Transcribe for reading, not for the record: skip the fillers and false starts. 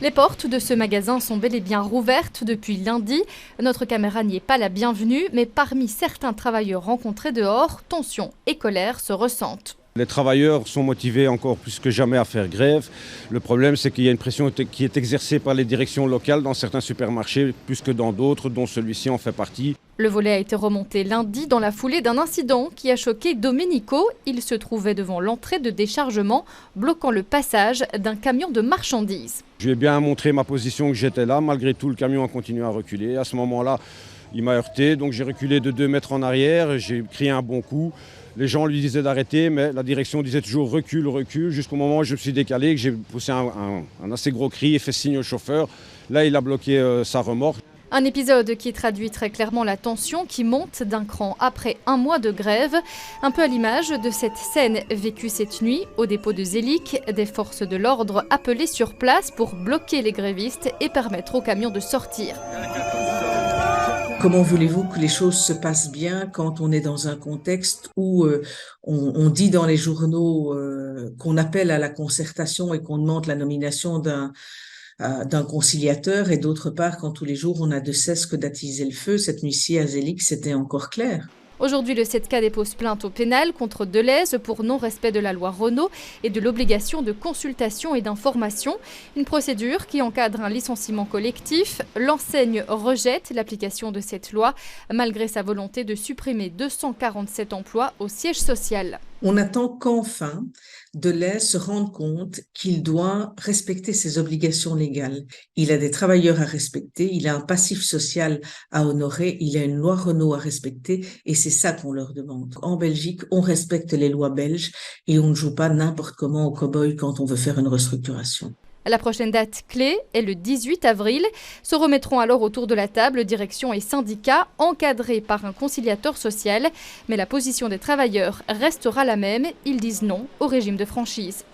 Les portes de ce magasin sont bel et bien rouvertes depuis lundi. Notre caméra n'y est pas la bienvenue, mais parmi certains travailleurs rencontrés dehors, tension et colère se ressentent. Les travailleurs sont motivés encore plus que jamais à faire grève. Le problème, c'est qu'il y a une pression qui est exercée par les directions locales dans certains supermarchés, plus que dans d'autres, dont celui-ci en fait partie. Le volet a été remonté lundi dans la foulée d'un incident qui a choqué Domenico. Il se trouvait devant l'entrée de déchargement, bloquant le passage d'un camion de marchandises. Je lui ai bien montré ma position que j'étais là. Malgré tout, le camion a continué à reculer. À ce moment-là, il m'a heurté, donc j'ai reculé de 2 mètres en arrière. J'ai crié un bon coup. Les gens lui disaient d'arrêter, mais la direction disait toujours recule, recule, jusqu'au moment où je me suis décalé, que j'ai poussé un assez gros cri et fait signe au chauffeur. Là, il a bloqué sa remorque. Un épisode qui traduit très clairement la tension qui monte d'un cran après un mois de grève. Un peu à l'image de cette scène vécue cette nuit au dépôt de Zélic, des forces de l'ordre appelées sur place pour bloquer les grévistes et permettre aux camions de sortir. Comment voulez-vous que les choses se passent bien quand on est dans un contexte où on dit dans les journaux qu'on appelle à la concertation et qu'on demande la nomination d'un conciliateur, et d'autre part quand tous les jours on a de cesse que d'attiser le feu. Cette nuit-ci à Zélic, c'était encore clair. Aujourd'hui, le 7K dépose plainte au pénal contre Deleuze pour non-respect de la loi Renault et de l'obligation de consultation et d'information. Une procédure qui encadre un licenciement collectif. L'enseigne rejette l'application de cette loi malgré sa volonté de supprimer 247 emplois au siège social. On attend qu'enfin Deleuze se rende compte qu'il doit respecter ses obligations légales. Il a des travailleurs à respecter, il a un passif social à honorer, il a une loi Renault à respecter, et c'est ça qu'on leur demande. En Belgique, on respecte les lois belges et on ne joue pas n'importe comment au cow-boy quand on veut faire une restructuration. La prochaine date clé est le 18 avril. Se remettront alors autour de la table direction et syndicats encadrés par un conciliateur social. Mais la position des travailleurs restera la même. Ils disent non au régime de franchise.